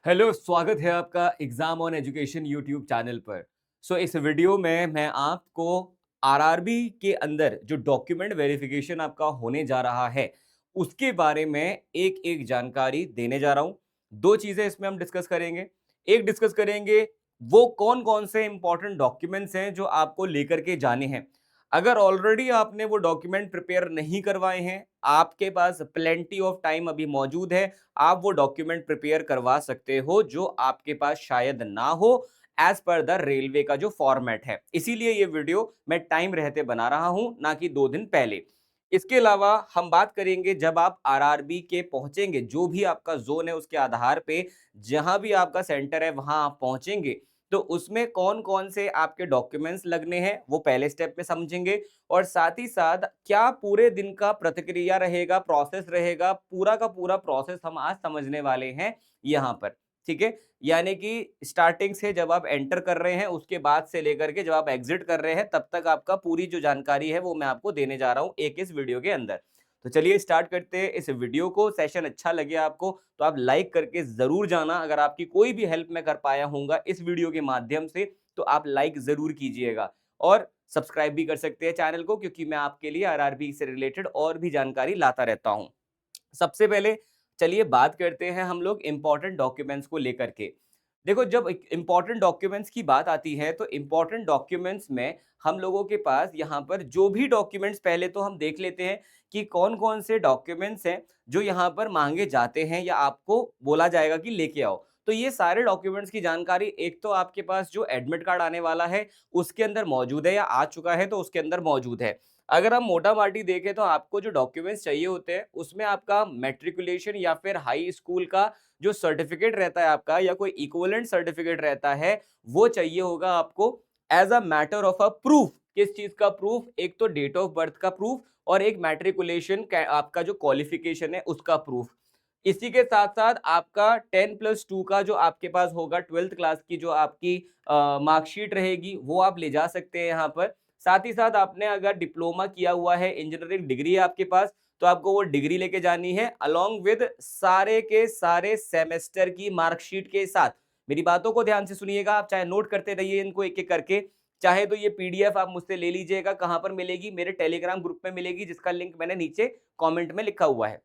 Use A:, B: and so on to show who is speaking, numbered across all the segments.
A: Hello, स्वागत है आपका exam on education YouTube channel पर। इस वीडियो में मैं आपको आरआरबी के अंदर जो डॉक्यूमेंट वेरिफिकेशन आपका होने जा रहा है उसके बारे में एक एक जानकारी देने जा रहा हूं। दो चीजें इसमें हम डिस्कस करेंगे। एक डिस्कस करेंगे वो कौन कौन से इंपॉर्टेंट डॉक्यूमेंट्स हैं जो आपको लेकर के जाने हैं। अगर ऑलरेडी आपने वो डॉक्यूमेंट प्रिपेयर नहीं करवाए हैं, आपके पास प्लेंटी ऑफ टाइम अभी मौजूद है, आप वो डॉक्यूमेंट प्रिपेयर करवा सकते हो जो आपके पास शायद ना हो एज पर द रेलवे का जो फॉर्मेट है। इसीलिए ये वीडियो मैं टाइम रहते बना रहा हूं, ना कि 2 दिन पहले। इसके अलावा हम बात करेंगे जब आप आरआरबी के पहुंचेंगे, जो भी आपका जोन है उसके आधार पे जहां भी आपका सेंटर है वहां आप पहुंचेंगे, तो उसमें कौन कौन से आपके डॉक्यूमेंट्स लगने हैं वो पहले स्टेप में समझेंगे। और साथ ही साथ क्या पूरे दिन का प्रतिक्रिया रहेगा, प्रोसेस रहेगा, पूरा का पूरा प्रोसेस हम आज समझने वाले हैं यहाँ पर। ठीक है, यानी कि स्टार्टिंग से जब आप एंटर कर रहे हैं उसके बाद से लेकर के जब आप एग्जिट कर रहे हैं तब तक आपका पूरी जो जानकारी है वो मैं आपको देने जा रहा हूँ एक इस वीडियो के अंदर। तो चलिए स्टार्ट करते हैं इस वीडियो को। सेशन अच्छा लगे आपको तो आप लाइक करके जरूर जाना। अगर आपकी कोई भी हेल्प मैं कर पाया हूँगा इस वीडियो के माध्यम से तो आप लाइक जरूर कीजिएगा। और सब्सक्राइब भी कर सकते हैं चैनल को, क्योंकि मैं आपके लिए आरआरबी से रिलेटेड और भी जानकारी लाता रहता हूं। सबसे पहले चलिए बात करते हैं हम लोग इंपॉर्टेंट डॉक्यूमेंट्स को लेकर के। देखो, जब इंपॉर्टेंट डॉक्यूमेंट्स की बात आती है तो इंपॉर्टेंट डॉक्यूमेंट्स में हम लोगों के पास यहाँ पर जो भी डॉक्यूमेंट्स, पहले तो हम देख लेते हैं कि कौन कौन से डॉक्यूमेंट्स हैं जो यहाँ पर मांगे जाते हैं या आपको बोला जाएगा कि लेके आओ। तो ये सारे डॉक्यूमेंट्स की जानकारी एक तो आपके पास जो एडमिट कार्ड आने वाला है उसके अंदर मौजूद है या आ चुका है तो उसके अंदर मौजूद है। अगर हम मोटा माटी देखें तो आपको जो डॉक्यूमेंट्स चाहिए होते हैं उसमें आपका मैट्रिकुलेशन या फिर हाई स्कूल का जो सर्टिफिकेट रहता है आपका, या कोई इक्विवेलेंट सर्टिफिकेट रहता है, वो चाहिए होगा आपको as a matter of a proof. किस चीज का प्रूफ? एक तो डेट ऑफ बर्थ का प्रूफ और एक मैट्रिकुलेशन आपका जो क्वालिफिकेशन है उसका प्रूफ। इसी के साथ साथ आपका 10+2 का जो आपके पास होगा, 12th क्लास की जो आपकी मार्कशीट रहेगी वो आप ले जा सकते हैं यहाँ पर। साथ ही साथ आपने अगर डिप्लोमा किया हुआ है, इंजीनियरिंग डिग्री है आपके पास, तो आपको वो डिग्री लेके जानी है अलोंग विद सारे के सारे सेमेस्टर की मार्कशीट के साथ। मेरी बातों को ध्यान से सुनिएगा, आप चाहे नोट करते रहिए इनको एक एक करके। चाहे तो ये पीडीएफ आप मुझसे ले लीजिएगा। कहां पर मिलेगी? मेरे टेलीग्राम ग्रुप में मिलेगी, जिसका लिंक मैंने नीचे कमेंट में लिखा हुआ है।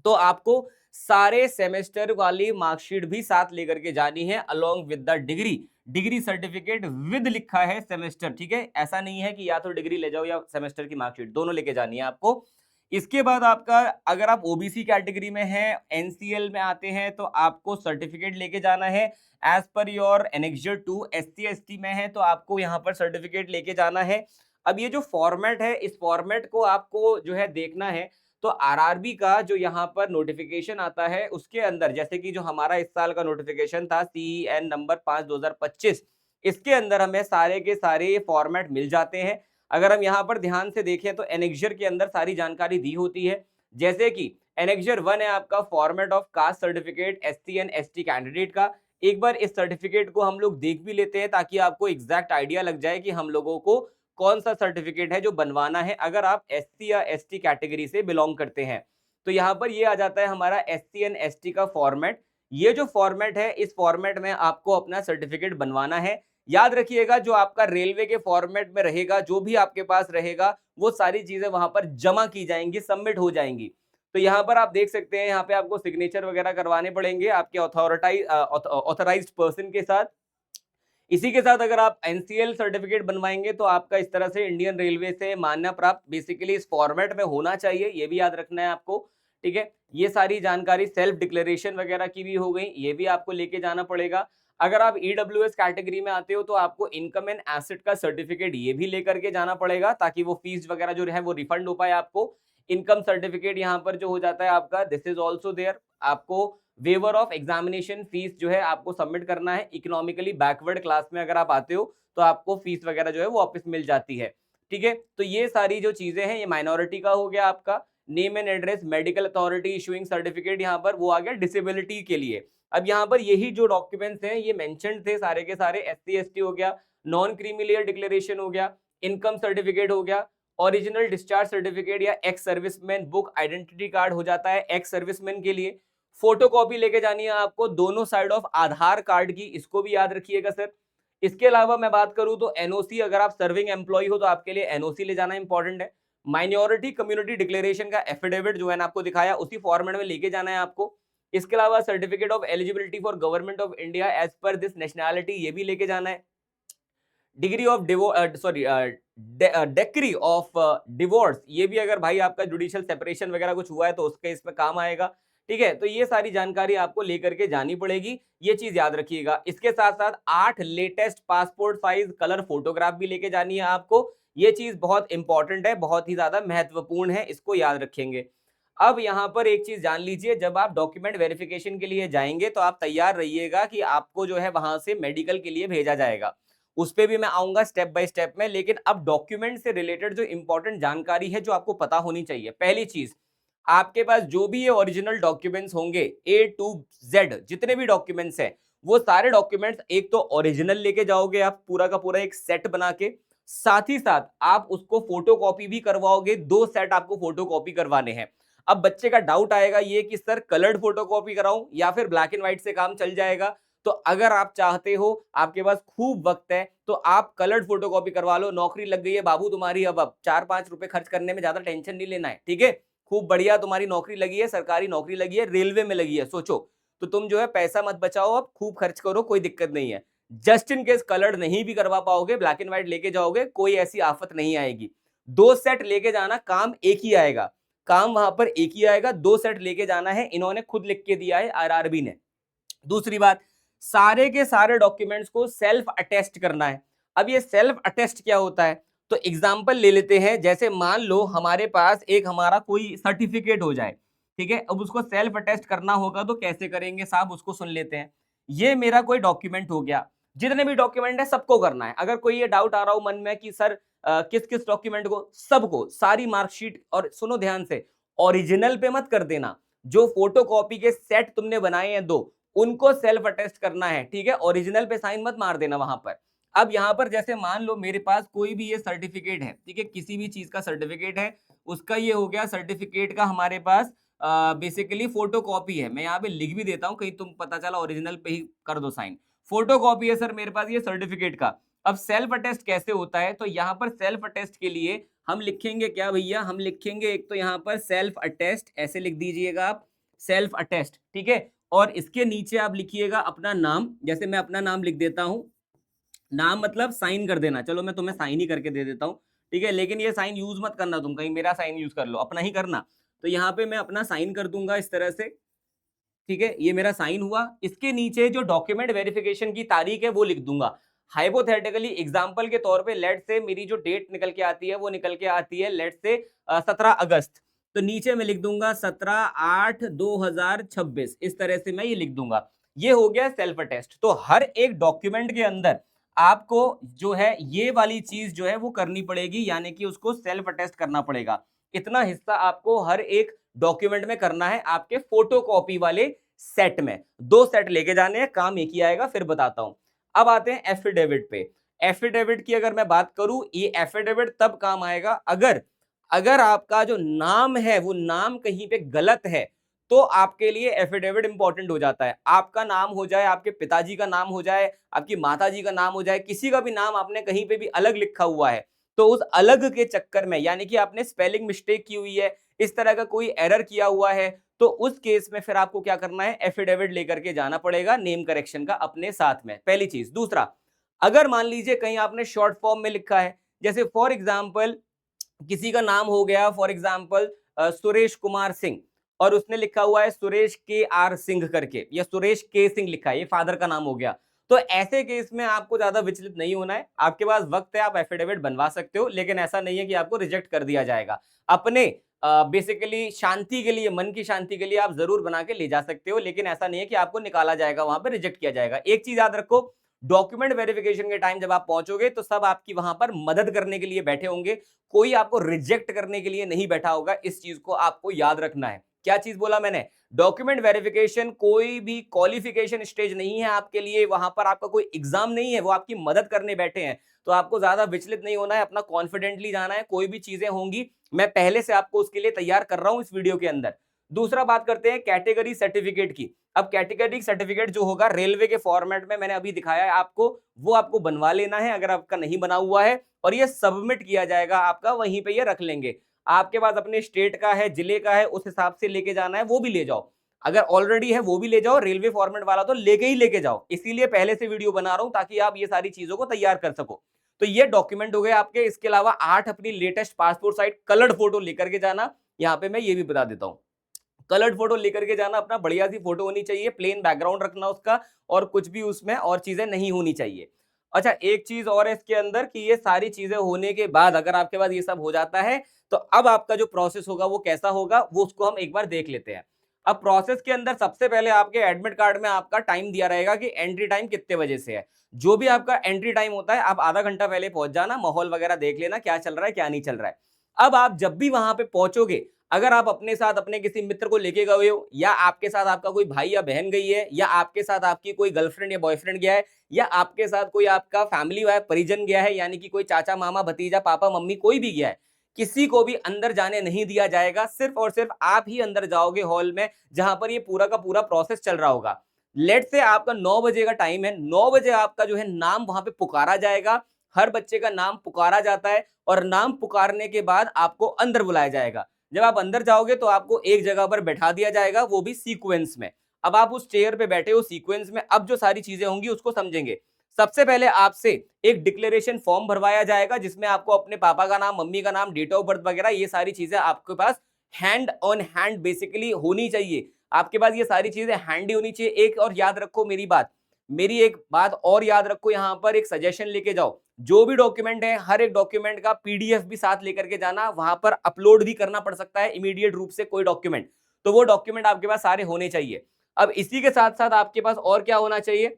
A: तो आपको सारे सेमेस्टर वाली मार्कशीट भी साथ लेकर के जानी है along with the degree. Degree certificate with लिखा है सेमेस्टर, ठीक है? ऐसा नहीं है कि या तो डिग्री ले जाओ या सेमेस्टर की मार्कशीट, दोनों लेके जानी है आपको। इसके बाद आपका, अगर आप ओबीसी कैटेगरी में हैं, एनसीएल में आते हैं, तो आपको सर्टिफिकेट लेके जाना है as per your annexure 2। SC ST में है तो आपको यहाँ पर सर्टिफिकेट लेके जाना है। अब ये जो फॉर्मेट है, इस फॉर्मेट को आपको जो है देखना है। तो आरआरबी का जो यहाँ पर नोटिफिकेशन आता है उसके अंदर, जैसे कि जो हमारा इस साल का नोटिफिकेशन था CEN नंबर 5/2025, इसके अंदर हमें सारे के सारे ये फॉर्मेट मिल जाते हैं। अगर हम यहाँ पर ध्यान से देखें तो एनेक्जर के अंदर सारी जानकारी दी होती है। जैसे कि एनेक्जर 1 है आपका format of caste certificate SC and ST candidate का। एक बार इस सर्टिफिकेट को हम लोग देख भी लेते हैं ताकि आपको एग्जैक्ट आइडिया लग जाए कि हम लोगों को कौन सा सर्टिफिकेट है जो बनवाना है अगर आप एससी या एसटी कैटेगरी से बिलोंग करते हैं। तो यहाँ पर ये आ जाता है हमारा एससी एंड एसटी का फॉर्मेट। ये जो फॉर्मेट है, इस फॉर्मेट में आपको अपना सर्टिफिकेट बनवाना है। याद रखिएगा, जो आपका रेलवे के फॉर्मेट में रहेगा, जो भी आपके पास रहेगा, वो सारी चीजें वहां पर जमा की जाएंगी, सबमिट हो जाएंगी। तो यहाँ पर आप देख सकते हैं, यहाँ पे आपको सिग्नेचर वगैरह करवाने पड़ेंगे आपके ऑथोराइज्ड पर्सन के साथ। इसी के साथ अगर आप एनसीएल सर्टिफिकेट बनवाएंगे तो आपका इस तरह से इंडियन रेलवे से मान्य प्राप्त बेसिकली इस फॉर्मेट में होना चाहिए, ये भी याद रखना है आपको। ठीक है, ये सारी जानकारी सेल्फ डिक्लेरेशन वगैरह की भी हो गई, ये भी आपको लेके जाना पड़ेगा। अगर आप ईडब्ल्यूएस कैटेगरी में आते हो तो आपको इनकम एंड एसेट का सर्टिफिकेट ये भी लेकर के जाना पड़ेगा ताकि वो फीस वगैरह जो है वो रिफंड हो पाए आपको। इनकम सर्टिफिकेट यहाँ पर जो हो जाता है आपका, दिस इज ऑल्सो देयर। आपको वेवर ऑफ एग्जामिनेशन फीस जो है आपको सबमिट करना है। इकोनॉमिकली बैकवर्ड क्लास में अगर आप आते हो तो आपको फीस वगैरह जो है वो वापस मिल जाती है। ठीक है, तो ये सारी जो चीजें हैं, ये माइनॉरिटी का हो गया आपका। Name and address, medical authority issuing certificate, यहाँ पर वो आ गया डिसेबिलिटी के लिए। अब यहाँ पर यही जो डॉक्यूमेंट्स हैं ये मेंशन्ड थे सारे के सारे। एससी एसटी हो गया, नॉन क्रीमिलियर डिक्लेरेशन हो गया, इनकम सर्टिफिकेट हो गया, ओरिजिनल डिस्चार्ज सर्टिफिकेट या ex serviceman book identity card हो जाता है एक्स सर्विसमैन के लिए। फोटोकॉपी लेके जानी है आपको दोनों साइड ऑफ आधार कार्ड की, इसको भी याद रखिएगा सर। इसके अलावा मैं बात करूं तो एनओसी, अगर आप सर्विंग एम्प्लॉय हो तो आपके लिए एनओसी ले जाना इंपॉर्टेंट है। माइनॉरिटी कम्युनिटी डिक्लेरेशन का एफिडेविट जो है ना आपको दिखाया, उसी फॉर्मेट में लेके जाना है आपको। इसके अलावा certificate of eligibility for government of India as per this nationality, ये भी लेके जाना है। Degree of decree of divorce, ये भी अगर भाई आपका जुडिशियल सेपरेशन वगैरह कुछ हुआ है तो उसके इसमें काम आएगा। ठीक है, तो ये सारी जानकारी आपको लेकर के जानी पड़ेगी, ये चीज याद रखिएगा। इसके साथ साथ 8 latest passport size colour photograph भी लेके जानी है आपको। ये चीज बहुत इंपॉर्टेंट है, बहुत ही ज्यादा महत्वपूर्ण है, इसको याद रखेंगे। अब यहाँ पर एक चीज जान लीजिए, जब आप डॉक्यूमेंट वेरिफिकेशन के लिए जाएंगे तो आप तैयार रहिएगा कि आपको जो है वहां से मेडिकल के लिए भेजा जाएगा। उस पे भी मैं आऊंगा स्टेप बाय स्टेप में, लेकिन अब डॉक्यूमेंट से रिलेटेड जो इंपॉर्टेंट जानकारी है जो आपको पता होनी चाहिए। पहली चीज, आपके पास जो भी ये ओरिजिनल डॉक्यूमेंट्स होंगे ए टू जेड, जितने भी डॉक्यूमेंट्स हैं, वो सारे डॉक्यूमेंट्स एक तो ओरिजिनल लेके जाओगे आप पूरा का पूरा एक सेट बना के, साथ ही साथ आप उसको फोटो कॉपी भी करवाओगे, 2 सेट आपको फोटो कॉपी करवाने हैं। अब बच्चे का डाउट आएगा ये कि सर कलर्ड फोटो कॉपी कराऊं या फिर ब्लैक एंड व्हाइट से काम चल जाएगा। तो अगर आप चाहते हो, आपके पास खूब वक्त है, तो आप कलर्ड फोटोकॉपी करवा लो। नौकरी लग गई है बाबू तुम्हारी, अब 4-5 रुपए खर्च करने में ज्यादा टेंशन नहीं लेना है। ठीक है, खूब बढ़िया तुम्हारी नौकरी लगी है, सरकारी नौकरी लगी है, रेलवे में लगी है, सोचो। तो तुम जो है पैसा मत बचाओ, अब खूब खर्च करो, कोई दिक्कत नहीं है। जस्ट इन केस कलर्ड नहीं भी करवा पाओगे, ब्लैक एंड व्हाइट लेके जाओगे, कोई ऐसी आफत नहीं आएगी। 2 सेट लेके जाना, काम एक ही आएगा, काम वहां पर एक ही आएगा। 2 सेट लेके जाना है, इन्होंने खुद लिख के दिया है आरआरबी ने। दूसरी बात, सारे के सारे डॉक्यूमेंट्स को सेल्फ अटेस्ट करना है। अब ये सेल्फ अटेस्ट क्या होता है, तो एग्जांपल ले लेते हैं। जैसे मान लो हमारे पास एक हमारा कोई सर्टिफिकेट हो जाए, ठीक है, अब उसको सेल्फ अटेस्ट करना होगा तो कैसे करेंगे साहब, उसको सुन लेते हैं। ये मेरा कोई डॉक्यूमेंट हो गया, जितने भी डॉक्यूमेंट है सबको करना है। अगर कोई ये डाउट आ रहा हो मन में कि सर किस किस डॉक्यूमेंट को, सबको, सारी मार्कशीट। और सुनो ध्यान से, ओरिजिनल पे मत कर देना, जो फोटोकॉपी के सेट तुमने बनाए हैं 2, उनको सेल्फ अटेस्ट करना है। ठीक है, ओरिजिनल पे साइन मत मार देना वहां पर। अब यहां पर जैसे मान लो मेरे पास कोई भी ये सर्टिफिकेट है, ठीक है, किसी भी चीज का सर्टिफिकेट है, उसका ये हो गया सर्टिफिकेट का हमारे पास बेसिकली फोटो कॉपी है। मैं यहाँ पे लिख भी देता हूँ, कहीं तुम पता चला ओरिजिनल पे ही कर दो साइन। फोटो कॉपी है सर मेरे पास ये सर्टिफिकेट का। अब सेल्फ अटेस्ट कैसे होता है, तो यहाँ पर सेल्फ अटेस्ट के लिए हम लिखेंगे क्या भैया, हम लिखेंगे एक तो यहाँ पर सेल्फ अटेस्ट, ऐसे लिख दीजिएगा आप, सेल्फ अटेस्ट। ठीक है, और इसके नीचे आप लिखिएगा अपना नाम, जैसे मैं अपना नाम लिख देता हूं। नाम मतलब साइन कर देना, चलो मैं तुम्हें साइन ही करके दे देता हूं। ठीक है, लेकिन ये साइन यूज मत करना, तुम कहीं मेरा साइन यूज कर लो, अपना ही करना। तो यहाँ पे मैं अपना साइन कर दूंगा इस तरह से। ठीक है, ये मेरा साइन हुआ। इसके नीचे जो डॉक्यूमेंट वेरिफिकेशन की तारीख है वो लिख दूंगा। हाइपोथेटिकली एग्जांपल के तौर पे लेट से मेरी जो डेट निकल के आती है वो निकल के आती है लेट से 17 अगस्त। तो नीचे मैं लिख दूंगा 17/8/2026, इस तरह से मैं ये लिख दूंगा। ये हो गया सेल्फ अटेस्ट। तो हर एक डॉक्यूमेंट के अंदर आपको जो है ये वाली चीज जो है वो करनी पड़ेगी, यानी कि उसको सेल्फ अटेस्ट करना पड़ेगा। इतना हिस्सा आपको हर एक डॉक्यूमेंट में करना है। आपके फोटोकॉपी वाले सेट में 2 सेट लेके जाने हैं, काम एक ही आएगा, फिर बताता हूं। अब आते हैं एफिडेविट पे। एफिडेविट की अगर मैं बात करूं, ये एफिडेविट तब काम आएगा अगर अगर आपका जो नाम है वो नाम कहीं पे गलत है, तो आपके लिए एफिडेविट इंपॉर्टेंट हो जाता है। आपका नाम हो जाए, आपके पिताजी का नाम हो जाए, आपकी माताजी का नाम हो जाए, किसी का भी नाम आपने कहीं पे भी अलग लिखा हुआ है, तो उस अलग के चक्कर में, यानी कि आपने स्पेलिंग मिस्टेक की हुई है, इस तरह का कोई एरर किया हुआ है, तो उस केस में फिर आपको क्या करना है, एफिडेविट लेकर के जाना पड़ेगा नेम करेक्शन का अपने साथ में, पहली चीज। दूसरा, अगर मान लीजिए कहीं आपने शॉर्ट फॉर्म में लिखा है, जैसे फॉर एग्जाम्पल किसी का नाम हो गया फॉर एग्जाम्पल सुरेश कुमार सिंह, और उसने लिखा हुआ है सुरेश के आर सिंह करके, या सुरेश के सिंह लिखा है, ये फादर का नाम हो गया। तो ऐसे केस में आपको ज्यादा विचलित नहीं होना है, आपके पास वक्त है, आप एफिडेविट बनवा सकते हो, लेकिन ऐसा नहीं है कि आपको रिजेक्ट कर दिया जाएगा। अपने बेसिकली शांति के लिए, मन की शांति के लिए आप जरूर बना के ले जा सकते हो, लेकिन ऐसा नहीं है कि आपको निकाला जाएगा, वहां पर रिजेक्ट किया जाएगा। एक चीज याद रखो, डॉक्यूमेंट वेरिफिकेशन के टाइम जब आप पहुंचोगे तो सब आपकी वहां पर मदद करने के लिए बैठे होंगे, कोई आपको रिजेक्ट करने के लिए नहीं बैठा होगा। इस चीज को आपको याद रखना है। क्या चीज बोला मैंने, डॉक्यूमेंट वेरिफिकेशन कोई भी क्वालिफिकेशन स्टेज नहीं है आपके लिए, वहां पर आपका कोई एग्जाम नहीं है, वो आपकी मदद करने बैठे हैं। तो आपको ज्यादा विचलित नहीं होना है, अपना कॉन्फिडेंटली जाना है। कोई भी चीजें होंगी मैं पहले से आपको उसके लिए तैयार कर रहा हूं इस वीडियो के अंदर। दूसरा बात करते हैं कैटेगरी सर्टिफिकेट की। अब कैटेगरी सर्टिफिकेट जो होगा रेलवे के फॉर्मेट में मैंने अभी दिखाया है आपको, वो आपको बनवा लेना है अगर आपका नहीं बना हुआ है, और ये सबमिट किया जाएगा आपका, वहीं पे ये रख लेंगे। आपके पास अपने स्टेट का है, जिले का है, उस हिसाब से लेके जाना है, वो भी ले जाओ। अगर ऑलरेडी है वो भी ले जाओ, रेलवे फॉर्मेट वाला तो लेके ही लेके जाओ। इसीलिए पहले से वीडियो बना रहा हूं ताकि आप ये सारी चीजों को तैयार कर सको। तो ये डॉक्यूमेंट हो गए आपके। इसके अलावा 8 अपनी latest passport size coloured photo लेकर के जाना। यहाँ पे मैं ये भी बता देता हूँ, कलर्ड फोटो लेकर के जाना, अपना बढ़िया सी फोटो होनी चाहिए, प्लेन बैकग्राउंड रखना उसका, और कुछ भी उसमें और चीजें नहीं होनी चाहिए। अच्छा, एक चीज और है इसके अंदर कि ये सारी चीजें होने के बाद अगर आपके पास ये सब हो जाता है, तो अब आपका जो प्रोसेस होगा वो कैसा होगा, वो उसको हम एक बार देख लेते हैं। अब प्रोसेस के अंदर सबसे पहले आपके एडमिट कार्ड में आपका टाइम दिया रहेगा कि एंट्री टाइम कितने बजे से है। जो भी आपका एंट्री टाइम होता है, आप आधा घंटा पहले पहुंच जाना, माहौल वगैरह देख लेना क्या चल रहा है क्या नहीं चल रहा है। अब आप जब भी वहां पे पहुंचोगे, अगर आप अपने साथ अपने किसी मित्र को लेके गए हो, या आपके साथ आपका कोई भाई या बहन गई है, या आपके साथ आपकी कोई गर्लफ्रेंड या बॉयफ्रेंड गया है, या आपके साथ कोई आपका फैमिली वाला परिजन गया है, यानी कि कोई चाचा मामा भतीजा पापा मम्मी कोई भी गया है, किसी को भी अंदर जाने नहीं दिया जाएगा। सिर्फ और सिर्फ आप ही अंदर जाओगे हॉल में, जहां पर ये पूरा का पूरा प्रोसेस चल रहा होगा। लेट से आपका 9 बजे का टाइम है, 9 बजे आपका जो है नाम वहां पे पुकारा जाएगा। हर बच्चे का नाम पुकारा जाता है, और नाम पुकारने के बाद आपको अंदर बुलाया जाएगा। जब आप अंदर जाओगे तो आपको एक जगह पर बैठा दिया जाएगा, वो भी सीक्वेंस में। अब आप उस चेयर पे बैठे हो सीक्वेंस में, अब जो सारी चीजें होंगी उसको समझेंगे। सबसे पहले आपसे एक डिक्लेरेशन फॉर्म भरवाया जाएगा, जिसमें आपको अपने पापा का नाम, मम्मी का नाम, डेट ऑफ बर्थ वगैरह ये सारी चीजें आपके पास हैंड ऑन हैंड बेसिकली होनी चाहिए। आपके पास ये सारी चीजें हैंडी होनी चाहिए। एक और याद रखो मेरी एक बात और याद रखो, यहाँ पर एक सजेशन लेके जाओ। जो भी डॉक्यूमेंट है, हर एक डॉक्यूमेंट का पीडीएफ भी साथ लेकर के जाना, वहां पर अपलोड भी करना पड़ सकता है इमीडिएट रूप से कोई डॉक्यूमेंट, तो वो डॉक्यूमेंट आपके पास सारे होने चाहिए। अब इसी के साथ साथ आपके पास और क्या होना चाहिए,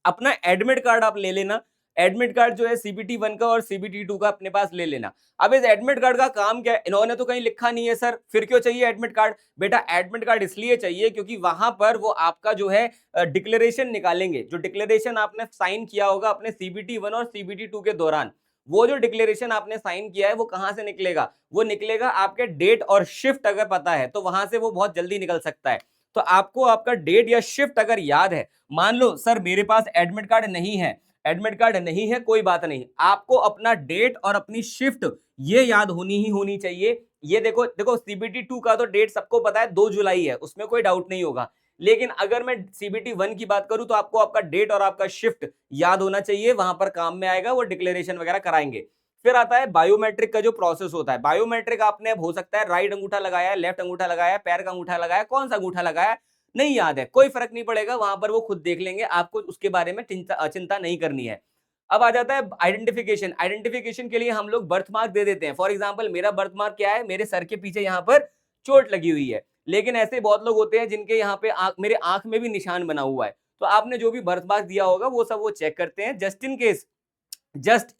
A: अपना एडमिट कार्ड आप ले लेना। एडमिट कार्ड जो है सीबीटी 1 का और सीबीटी 2 का अपने पास ले लेना। अब इस एडमिट कार्ड का काम क्या है, इन्होंने तो कहीं लिखा नहीं है सर, फिर क्यों चाहिए एडमिट कार्ड? बेटा एडमिट कार्ड इसलिए चाहिए क्योंकि वहां पर वो आपका जो है डिक्लेरेशन निकालेंगे। जो डिक्लेरेशन आपने साइन किया होगा अपने सीबीटी 1 और सीबीटी 2 के दौरान, वो जो डिक्लेरेशन आपने साइन किया है वो कहां से निकलेगा? वो निकलेगा आपके डेट और शिफ्ट अगर पता है तो वहां से वो बहुत जल्दी निकल सकता है। तो आपको आपका डेट या शिफ्ट अगर याद है, मान लो सर मेरे पास एडमिट कार्ड नहीं है, एडमिट कार्ड नहीं है कोई बात नहीं, आपको अपना डेट और अपनी शिफ्ट ये याद होनी ही होनी चाहिए। ये देखो देखो सीबीटी 2 का तो डेट सबको पता है 2 जुलाई है, उसमें कोई डाउट नहीं होगा। लेकिन अगर मैं सीबीटी 1 की बात करूं तो आपको आपका डेट और आपका शिफ्ट याद होना चाहिए, वहां पर काम में आएगा, वो डिक्लेरेशन वगैरह कराएंगे। फिर आता है बायोमेट्रिक का जो प्रोसेस होता है। बायोमेट्रिक आपने अब हो सकता है राइट अंगूठा लगाया, लेफ्ट अंगूठा लगाया, पैर का अंगूठा लगाया, कौन सा अंगूठा लगाया नहीं याद है, कोई फर्क नहीं पड़ेगा, वहां पर वो खुद देख लेंगे, आपको उसके बारे में चिंता नहीं करनी है। अब आ जाता है आइडेंटिफिकेशन। आइडेंटिफिकेशन के लिए हम लोग बर्थ मार्क दे देते हैं। फॉर एग्जांपल मेरा बर्थ मार्क क्या है, मेरे सर के पीछे यहाँ पर चोट लगी हुई है। लेकिन ऐसे बहुत लोग होते हैं जिनके यहाँ पे मेरे आंख में भी निशान बना हुआ है। तो आपने जो भी बर्थ मार्क दिया होगा वो सब वो चेक करते हैं। जस्ट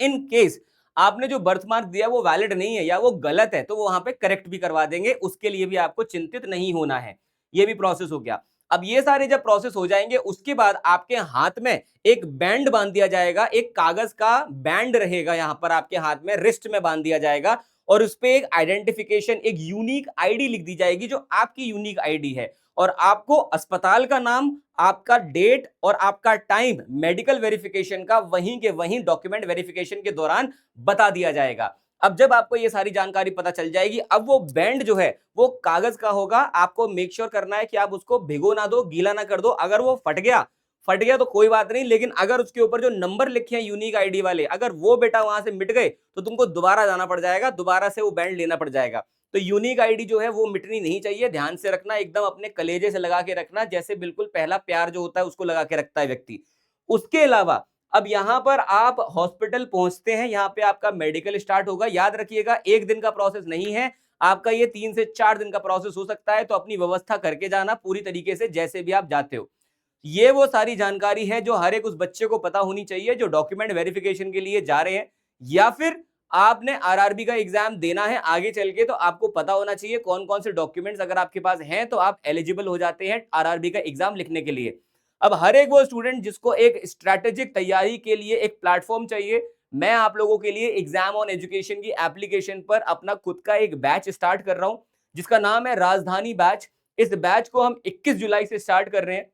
A: इन केस आपने जो बर्थ मार्क दिया वो वैलिड नहीं है या वो गलत है, तो वो वहां पे करेक्ट भी करवा देंगे। उसके लिए भी आपको चिंतित नहीं होना है। ये भी प्रोसेस हो गया। अब ये सारे जब प्रोसेस हो जाएंगे उसके बाद आपके हाथ में एक बैंड बांध दिया जाएगा, एक कागज का बैंड रहेगा यहां पर आपके हाथ में, रिस्ट में बांध दिया जाएगा, और उस पे एक आइडेंटिफिकेशन, एक यूनिक आईडी लिख दी जाएगी जो आपकी यूनिक आईडी है। और आपको अस्पताल का नाम, आपका डेट और आपका टाइम मेडिकल वेरिफिकेशन का वहीं के वहीं डॉक्यूमेंट वेरिफिकेशन के दौरान बता दिया जाएगा। अब जब आपको ये सारी जानकारी पता चल जाएगी, अब वो बैंड जो है वो कागज का होगा। आपको मेक श्योर करना है कि आप उसको भिगो ना दो, गीला ना कर दो। अगर वो फट गया तो कोई बात नहीं, लेकिन अगर उसके ऊपर जो नंबर लिखे हैं यूनिक आईडी वाले, अगर वो बेटा वहां से मिट गए तो तुमको दोबारा जाना पड़ जाएगा, दोबारा से वो बैंड लेना पड़ जाएगा। तो यूनिक आईडी जो है वो मिटनी नहीं चाहिए, ध्यान से रखना, एकदम अपने कलेजे से लगा के रखना, जैसे बिल्कुल पहला प्यार जो होता है उसको लगा के रखता है व्यक्ति। उसके अलावा अब यहां पर आप हॉस्पिटल पहुंचते हैं, यहां पे आपका मेडिकल स्टार्ट होगा। याद रखिएगा एक दिन का प्रोसेस नहीं है आपका, ये 3 से 4 दिन का प्रोसेस हो सकता है। तो अपनी व्यवस्था करके जाना पूरी तरीके से, जैसे भी आप जाते हो। ये वो सारी जानकारी है जो हर एक उस बच्चे को पता होनी चाहिए जो डॉक्यूमेंट वेरिफिकेशन के लिए जा रहे हैं, या फिर आपने आरआरबी का एग्जाम देना है आगे चल के, तो आपको पता होना चाहिए कौन कौन से डॉक्यूमेंट्स अगर आपके पास हैं तो आप एलिजिबल हो जाते हैं आरआरबी का एग्जाम लिखने के लिए। अब हर एक वो स्टूडेंट जिसको एक स्ट्रैटेजिक तैयारी के लिए एक प्लेटफॉर्म चाहिए, मैं आप लोगों के लिए एग्जाम ऑन एजुकेशन की एप्लीकेशन पर अपना खुद का एक बैच स्टार्ट कर रहा हूं, जिसका नाम है राजधानी बैच। इस बैच को हम 21 जुलाई से स्टार्ट कर रहे हैं।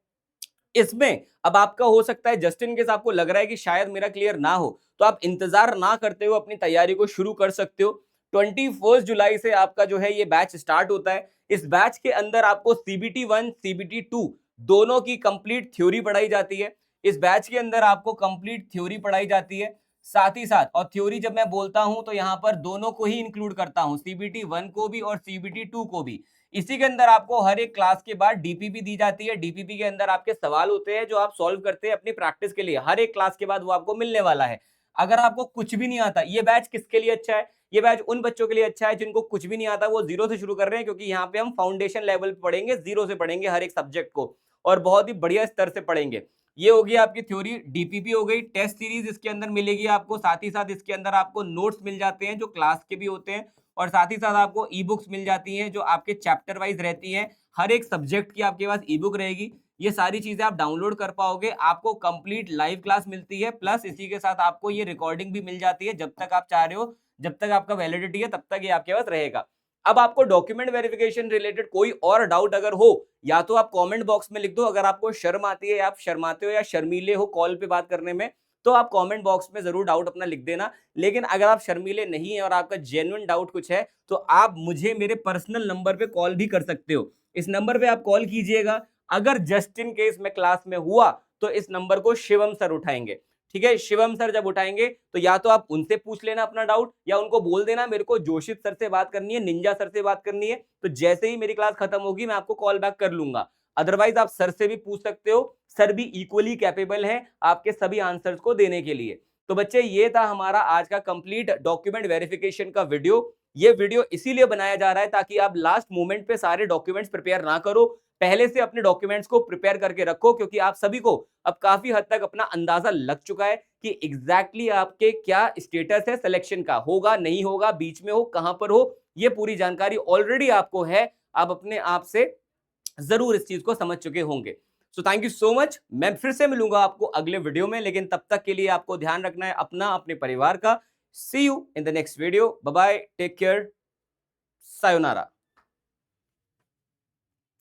A: इसमें अब आपका हो सकता है जस्ट इन केस आपको लग रहा है कि शायद मेरा क्लियर ना हो, तो आप इंतजार ना करते हो अपनी तैयारी को शुरू कर सकते हो। 21 जुलाई से आपका जो है ये बैच स्टार्ट होता है। इस बैच के अंदर आपको CBT 1 CBT 2 दोनों की कंप्लीट थ्योरी पढ़ाई जाती है। इस बैच के अंदर आपको कंप्लीट थ्योरी पढ़ाई जाती है, साथ ही साथ, और थ्योरी जब मैं बोलता हूं तो यहां पर दोनों को ही इंक्लूड करता हूं, CBT 1 को भी और CBT 2 को भी। इसी के अंदर आपको हर एक क्लास के बाद डीपीपी दी जाती है। डीपीपी के अंदर आपके सवाल होते हैं जो आप सॉल्व करते हैं अपनी प्रैक्टिस के लिए। हर एक क्लास के बाद वो आपको मिलने वाला है। अगर आपको कुछ भी नहीं आता, ये बैच किसके लिए अच्छा है? ये बैच उन बच्चों के लिए अच्छा है जिनको कुछ भी नहीं आता, वो जीरो से शुरू कर रहे हैं, क्योंकि यहाँ पे हम फाउंडेशन लेवल पे पढ़ेंगे, जीरो से पढ़ेंगे हर एक सब्जेक्ट को, और बहुत ही बढ़िया स्तर से पढ़ेंगे। ये होगी आपकी थ्योरी, डीपीपी हो गई। टेस्ट सीरीज इसके अंदर मिलेगी आपको, साथ ही साथ इसके अंदर आपको नोट्स मिल जाते हैं जो क्लास के भी होते हैं, और साथ ही साथ आपको ई बुक्स मिल जाती हैं जो आपके चैप्टर वाइज रहती हैं। हर एक सब्जेक्ट की आपके पास ई बुक रहेगी। ये सारी चीजें आप डाउनलोड कर पाओगे। आपको कंप्लीट लाइव क्लास मिलती है, प्लस इसी के साथ आपको ये रिकॉर्डिंग भी मिल जाती है। जब तक आप चाह रहे हो, जब तक आपका वैलिडिटी है, तब तक ये आपके पास रहेगा। अब आपको डॉक्यूमेंट वेरिफिकेशन रिलेटेड कोई और डाउट अगर हो, या तो आप कमेंट बॉक्स में लिख दो। अगर आपको शर्म आती है, या आप शर्माते हो या शर्मीले हो कॉल पे बात करने में, तो आप कमेंट बॉक्स में जरूर डाउट अपना लिख देना। लेकिन अगर आप शर्मीले नहीं है और आपका जेन्युइन डाउट कुछ है, तो आप मुझे मेरे पर्सनल नंबर पे कॉल भी कर सकते हो। इस नंबर पे आप कॉल कीजिएगा। अगर जस्ट इन केस मैं क्लास में हुआ, तो इस नंबर को शिवम सर उठाएंगे। ठीक है, शिवम सर जब उठाएंगे तो या तो आप उनसे पूछ लेना अपना डाउट, या उनको बोल देना मेरे को जोशित सर से बात करनी है, निंजा सर से बात करनी है। तो जैसे ही मेरी क्लास खत्म होगी, मैं आपको कॉल बैक कर लूंगा। अदरवाइज आप सर से भी पूछ सकते हो, सर भी इक्वली कैपेबल है आपके सभी आंसर्स को देने के लिए। तो बच्चे, ये था हमारा आज का कंप्लीट डॉक्यूमेंट वेरिफिकेशन का वीडियो। ये वीडियो इसीलिए बनाया जा रहा है ताकि आप लास्ट मोमेंट पे सारे डॉक्यूमेंट्स प्रिपेयर ना करो, पहले से अपने डॉक्यूमेंट्स को प्रिपेयर करके रखो, क्योंकि आप सभी को अब काफी हद तक अपना अंदाजा लग चुका है कि एग्जैक्टली आपके क्या स्टेटस है सिलेक्शन का, होगा नहीं होगा, बीच में हो, कहां पर हो, ये पूरी जानकारी ऑलरेडी आपको है। आप अपने आप से जरूर इस चीज को समझ चुके होंगे। So thank you so much. मैं फिर से मिलूंगा आपको अगले वीडियो में, लेकिन तब तक के लिए आपको ध्यान रखना है अपना, अपने परिवार का। See you in the next video. Bye bye, take care, sayonara.